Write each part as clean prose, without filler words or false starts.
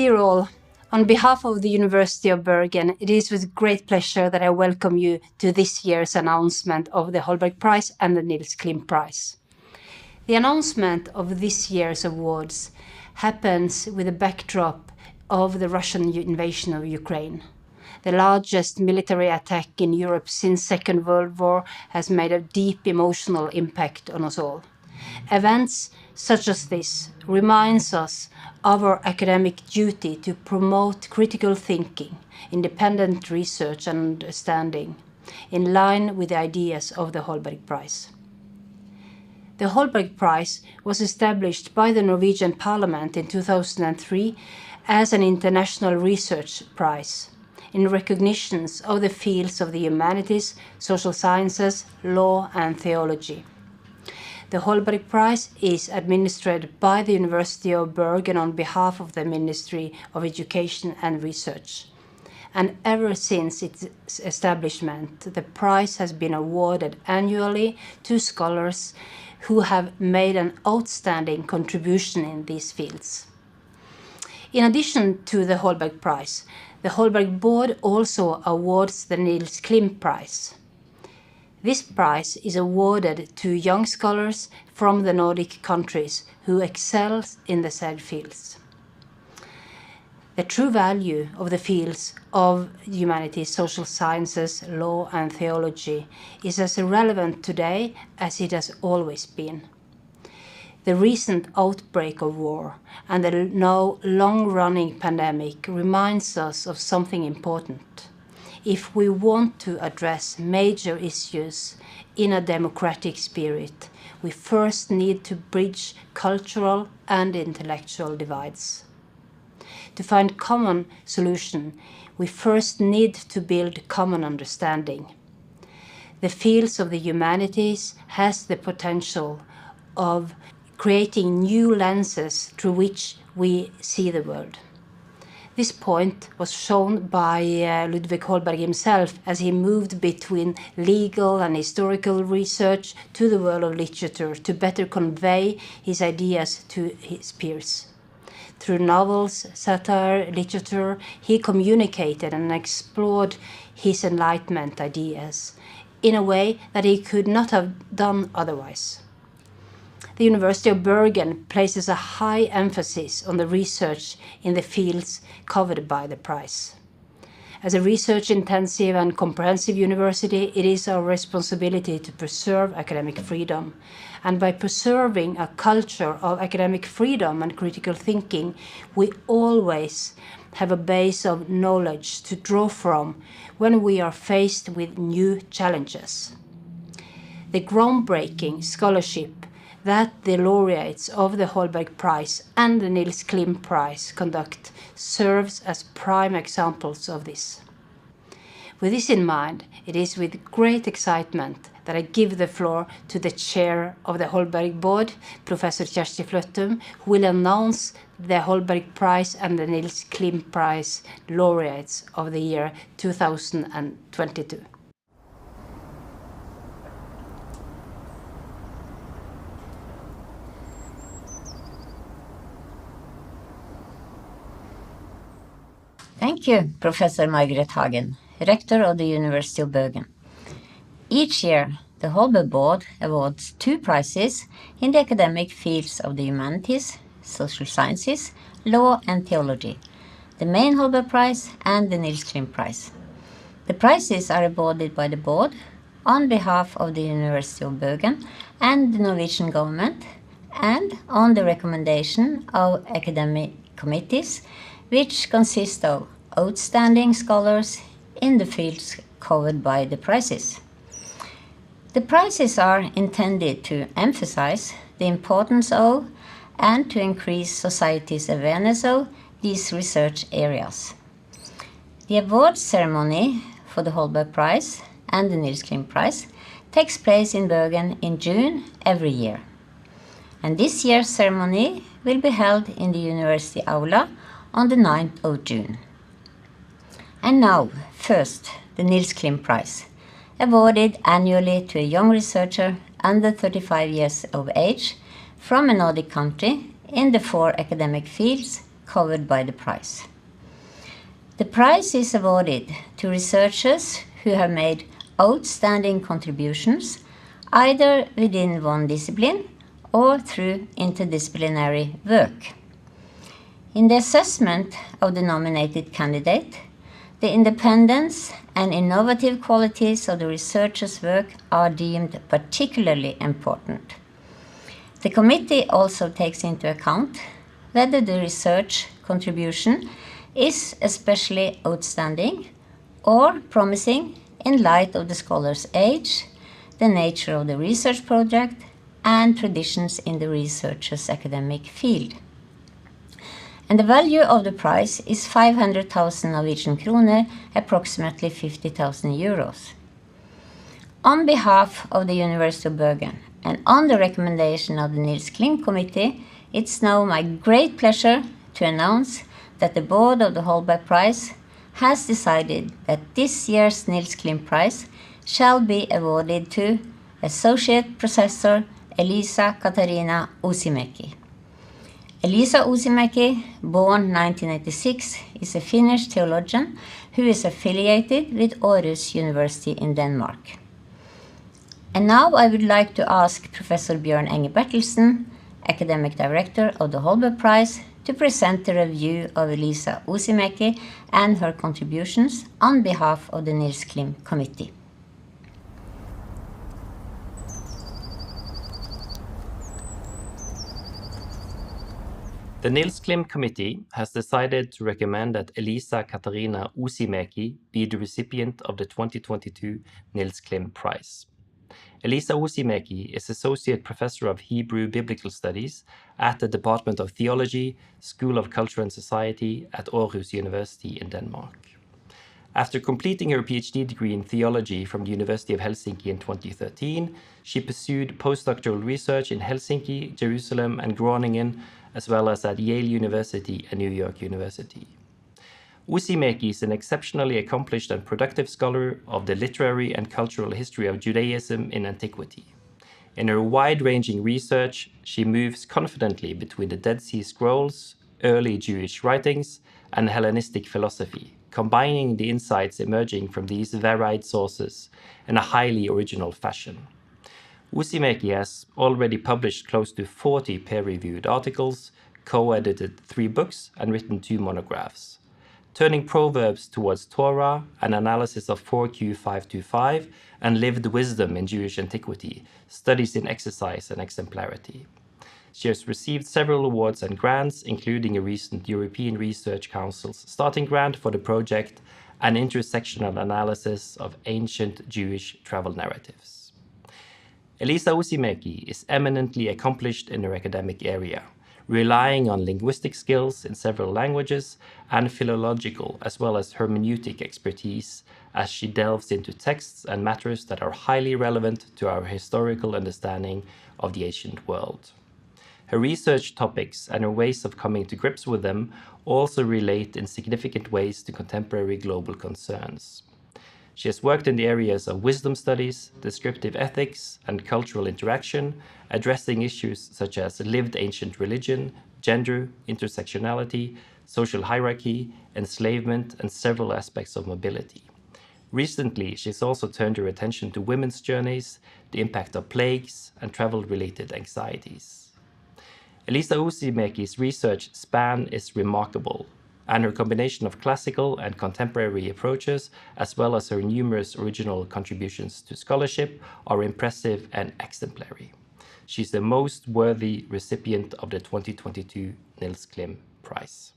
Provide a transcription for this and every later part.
Dear all, on behalf of the University of Bergen, it is with great pleasure that I welcome you to this year's announcement of the Holberg Prize and the Nils Klim Prize. The announcement of this year's awards happens with a backdrop of the Russian invasion of Ukraine. The largest military attack in Europe since Second World War has made a deep emotional impact on us all. Events such as this reminds us of our academic duty to promote critical thinking, independent research and understanding, in line with the ideas of the Holberg Prize. The Holberg Prize was established by the Norwegian Parliament in 2003 as an international research prize in recognition of the fields of the humanities, social sciences, law and theology. The Holberg Prize is administered by the University of Bergen on behalf of the Ministry of Education and Research. And ever since its establishment, the prize has been awarded annually to scholars who have made an outstanding contribution in these fields. In addition to the Holberg Prize, the Holberg Board also awards the Nils Klim Prize. This prize is awarded to young scholars from the Nordic countries who excel in the said fields. The true value of the fields of humanities, social sciences, law and theology is as relevant today as it has always been. The recent outbreak of war and the now long-running pandemic reminds us of something important. If we want to address major issues in a democratic spirit, we first need to bridge cultural and intellectual divides. To find common solution, we first need to build common understanding. The fields of the humanities has the potential of creating new lenses through which we see the world. This point was shown by Ludvig Holberg himself as he moved between legal and historical research to the world of literature to better convey his ideas to his peers. Through novels, satire, literature, he communicated and explored his Enlightenment ideas in a way that he could not have done otherwise. The University of Bergen places a high emphasis on the research in the fields covered by the prize. As a research-intensive and comprehensive university, it is our responsibility to preserve academic freedom. And by preserving a culture of academic freedom and critical thinking, we always have a base of knowledge to draw from when we are faced with new challenges. The groundbreaking scholarship that the laureates of the Holberg Prize and the Nils Klim Prize conduct serves as prime examples of this. With this in mind, it is with great excitement that I give the floor to the chair of the Holberg Board, Professor Kjersti Fløttum, who will announce the Holberg Prize and the Nils Klim Prize laureates of the year 2022. Thank you, Professor Margareth Hagen, Rector of the University of Bergen. Each year, the Holberg Board awards 2 prizes in the academic fields of the humanities, social sciences, law and theology, the main Holberg Prize and the Nils Klim Prize. The prizes are awarded by the board on behalf of the University of Bergen and the Norwegian government and on the recommendation of academic committees which consist of outstanding scholars in the fields covered by the prizes. The prizes are intended to emphasize the importance of and to increase society's awareness of these research areas. The award ceremony for the Holberg Prize and the Nils Klim Prize takes place in Bergen in June every year. And this year's ceremony will be held in the University Aula on the 9th of June. And now, first, the Nils Klim Prize, awarded annually to a young researcher under 35 years of age from a Nordic country in the 4 academic fields covered by the prize. The prize is awarded to researchers who have made outstanding contributions either within one discipline or through interdisciplinary work. In the assessment of the nominated candidate, the independence and innovative qualities of the researcher's work are deemed particularly important. The committee also takes into account whether the research contribution is especially outstanding or promising in light of the scholar's age, the nature of the research project, and traditions in the researcher's academic field. And the value of the prize is 500,000 Norwegian kroner, approximately 50,000 euros. On behalf of the University of Bergen and on the recommendation of the Nils Klim Committee, it's now my great pleasure to announce that the board of the Holberg Prize has decided that this year's Nils Klim Prize shall be awarded to Associate Professor Elisa Katarina Uusimäki. Elisa Uusimäki, born 1986, is a Finnish theologian who is affiliated with Aarhus University in Denmark. And now I would like to ask Professor Bjørn Enge Bertelsen, Academic Director of the Holberg Prize, to present the review of Elisa Uusimäki and her contributions on behalf of the Nils Klim Committee. The Nils Klim Committee has decided to recommend that Elisa Katarina Uusimäki be the recipient of the 2022 Nils Klim Prize. Elisa Uusimäki is Associate Professor of Hebrew Biblical Studies at the Department of Theology, School of Culture and Society at Aarhus University in Denmark. After completing her PhD degree in theology from the University of Helsinki in 2013, she pursued postdoctoral research in Helsinki, Jerusalem, and Groningen, as well as at Yale University and New York University. Uusimäki is an exceptionally accomplished and productive scholar of the literary and cultural history of Judaism in antiquity. In her wide-ranging research, she moves confidently between the Dead Sea Scrolls, early Jewish writings, and Hellenistic philosophy, combining the insights emerging from these varied sources in a highly original fashion. Uusimäki has already published close to 40 peer-reviewed articles, co-edited 3 books, and written 2 monographs. Turning proverbs towards Torah, an analysis of 4Q525, and lived wisdom in Jewish antiquity, studies in exercise and exemplarity. She has received several awards and grants, including a recent European Research Council's starting grant for the project, an intersectional analysis of ancient Jewish travel narratives. Elisa Uusimäki is eminently accomplished in her academic area, relying on linguistic skills in several languages and philological as well as hermeneutic expertise as she delves into texts and matters that are highly relevant to our historical understanding of the ancient world. Her research topics and her ways of coming to grips with them also relate in significant ways to contemporary global concerns. She has worked in the areas of wisdom studies, descriptive ethics, and cultural interaction, addressing issues such as lived ancient religion, gender, intersectionality, social hierarchy, enslavement, and several aspects of mobility. Recently, she's also turned her attention to women's journeys, the impact of plagues, and travel-related anxieties. Elisa Uusimäki's research span is remarkable, and her combination of classical and contemporary approaches, as well as her numerous original contributions to scholarship, are impressive and exemplary. She's the most worthy recipient of the 2022 Nils Klim Prize.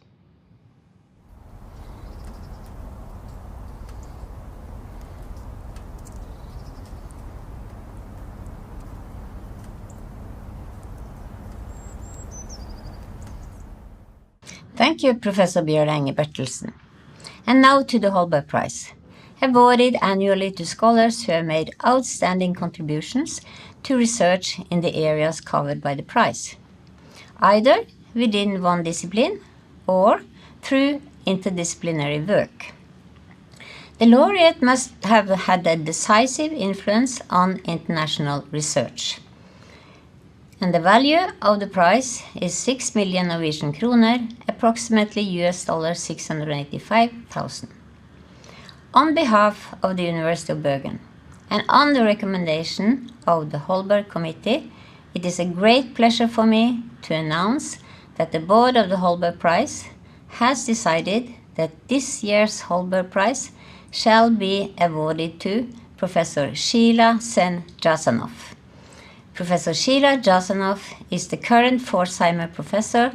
Thank you, Professor Bjørn Enge Bertelsen. And now to the Holberg Prize, awarded annually to scholars who have made outstanding contributions to research in the areas covered by the prize, either within one discipline or through interdisciplinary work. The laureate must have had a decisive influence on international research. And the value of the prize is 6 million Norwegian kroner, approximately $685,000. On behalf of the University of Bergen, and on the recommendation of the Holberg Committee, it is a great pleasure for me to announce that the board of the Holberg Prize has decided that this year's Holberg Prize shall be awarded to Professor Sheila Sen Jasanoff. Professor Sheila Jasanoff is the current Forsheimer Professor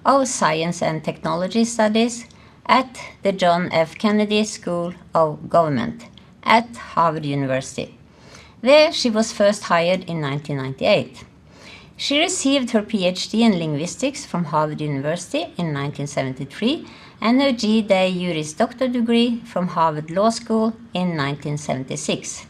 of Science and Technology Studies at the John F. Kennedy School of Government at Harvard University, where she was first hired in 1998. She received her PhD in linguistics from Harvard University in 1973 and her G.Day Juris Doctor degree from Harvard Law School in 1976.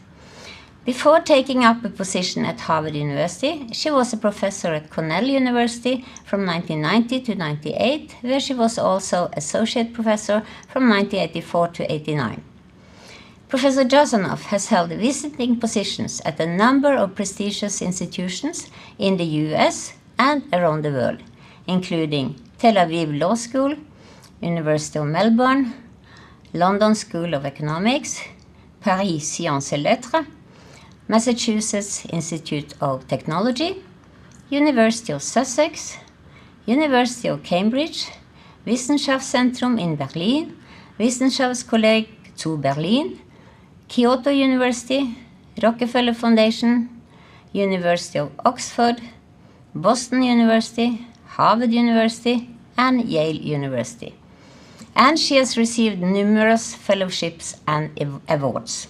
Before taking up a position at Harvard University, she was a professor at Cornell University from 1990 to 1998, where she was also associate professor from 1984 to 1989. Professor Jasanoff has held visiting positions at a number of prestigious institutions in the US and around the world, including Tel Aviv Law School, University of Melbourne, London School of Economics, Paris Sciences et Lettres, Massachusetts Institute of Technology, University of Sussex, University of Cambridge, Wissenschaftszentrum in Berlin, Wissenschaftskolleg zu Berlin, Kyoto University, Rockefeller Foundation, University of Oxford, Boston University, Harvard University, and Yale University. And she has received numerous fellowships and awards.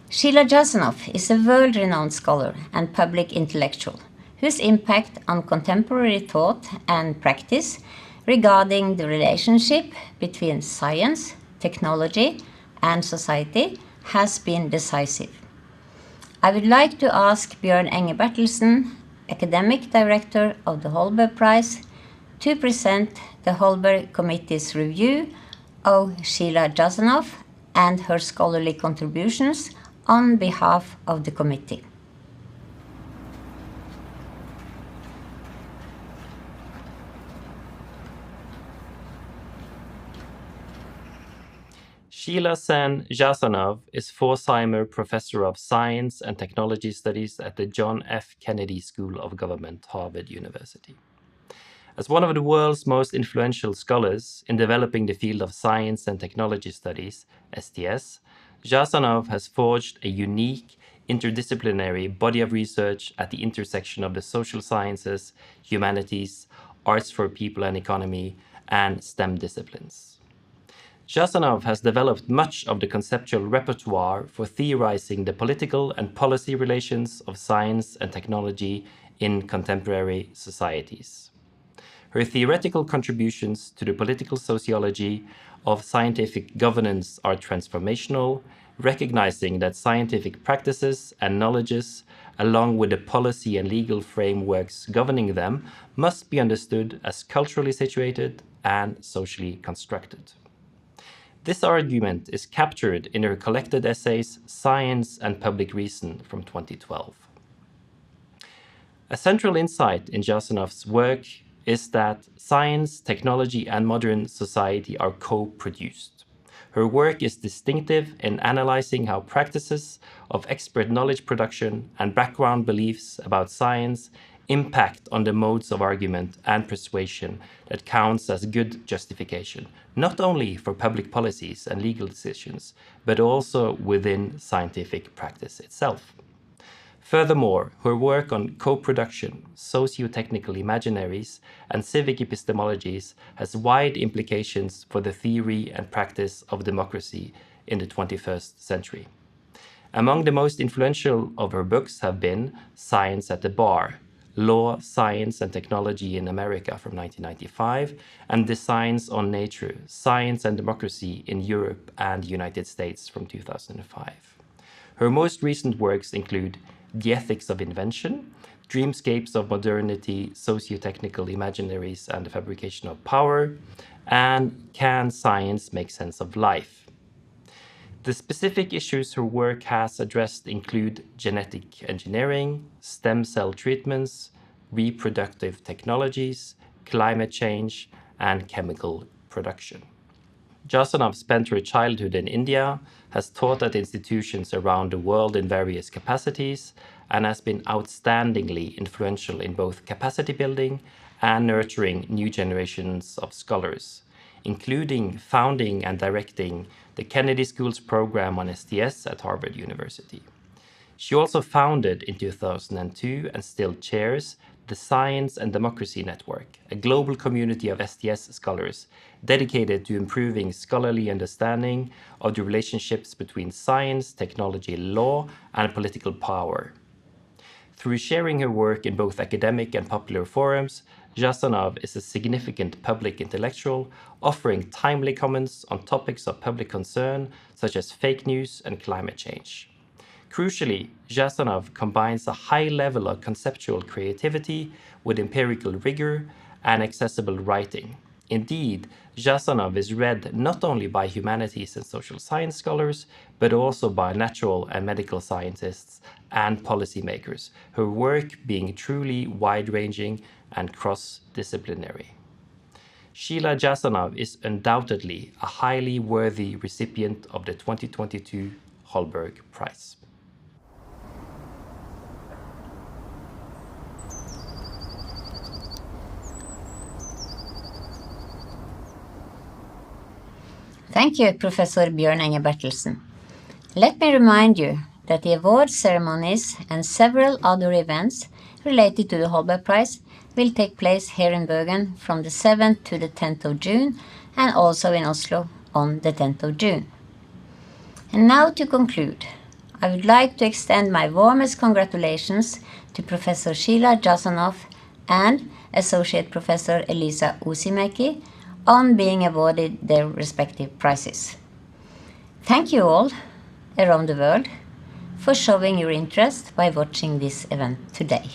Sheila Jasanoff is a world-renowned scholar and public intellectual whose impact on contemporary thought and practice regarding the relationship between science, technology, and society has been decisive. I would like to ask Bjørn Enge Bertelsen, Academic Director of the Holberg Prize, to present the Holberg Committee's review of Sheila Jasanoff and her scholarly contributions on behalf of the committee. Sheila Sen Jasanoff is Forsheimer Professor of Science and Technology Studies at the John F. Kennedy School of Government, Harvard University. As one of the world's most influential scholars in developing the field of Science and Technology Studies, STS, Jasanoff has forged a unique interdisciplinary body of research at the intersection of the social sciences, humanities, arts for people and economy, and STEM disciplines. Jasanoff has developed much of the conceptual repertoire for theorizing the political and policy relations of science and technology in contemporary societies. Her theoretical contributions to the political sociology of scientific governance are transformational, recognizing that scientific practices and knowledges, along with the policy and legal frameworks governing them, must be understood as culturally situated and socially constructed. This argument is captured in her collected essays Science and Public Reason from 2012. A central insight in Jasanoff's work is that science, technology, and modern society are co-produced. Her work is distinctive in analyzing how practices of expert knowledge production and background beliefs about science impact on the modes of argument and persuasion that counts as good justification, not only for public policies and legal decisions, but also within scientific practice itself. Furthermore, her work on co-production, socio-technical imaginaries, and civic epistemologies has wide implications for the theory and practice of democracy in the 21st century. Among the most influential of her books have been Science at the Bar, Law, Science and Technology in America from 1995, and Designs on Nature, Science and Democracy in Europe and the United States from 2005. Her most recent works include The Ethics of Invention, Dreamscapes of Modernity, Socio-Technical Imaginaries and the Fabrication of Power, and Can Science Make Sense of Life? The specific issues her work has addressed include genetic engineering, stem cell treatments, reproductive technologies, climate change, and chemical production. Jasanav spent her childhood in India, has taught at institutions around the world in various capacities, and has been outstandingly influential in both capacity building and nurturing new generations of scholars, including founding and directing the Kennedy School's program on STS at Harvard University. She also founded in 2002 and still chairs the Science and Democracy Network, a global community of STS scholars dedicated to improving scholarly understanding of the relationships between science, technology, law, and political power. Through sharing her work in both academic and popular forums, Jasanav is a significant public intellectual, offering timely comments on topics of public concern such as fake news and climate change. Crucially, Jasanav combines a high level of conceptual creativity with empirical rigor and accessible writing. Indeed, Jasanav is read not only by humanities and social science scholars, but also by natural and medical scientists and policymakers, her work being truly wide-ranging and cross-disciplinary. Sheila Jasanav is undoubtedly a highly worthy recipient of the 2022 Holberg Prize. Thank you, Professor Bjørn Enge Bertelsen. Let me remind you that the award ceremonies and several other events related to the Holberg Prize will take place here in Bergen from the 7th to the 10th of June and also in Oslo on the 10th of June. And now to conclude, I would like to extend my warmest congratulations to Professor Sheila Jasanav and Associate Professor Elisa Uusimäki on being awarded their respective prizes. Thank you all around the world for showing your interest by watching this event today.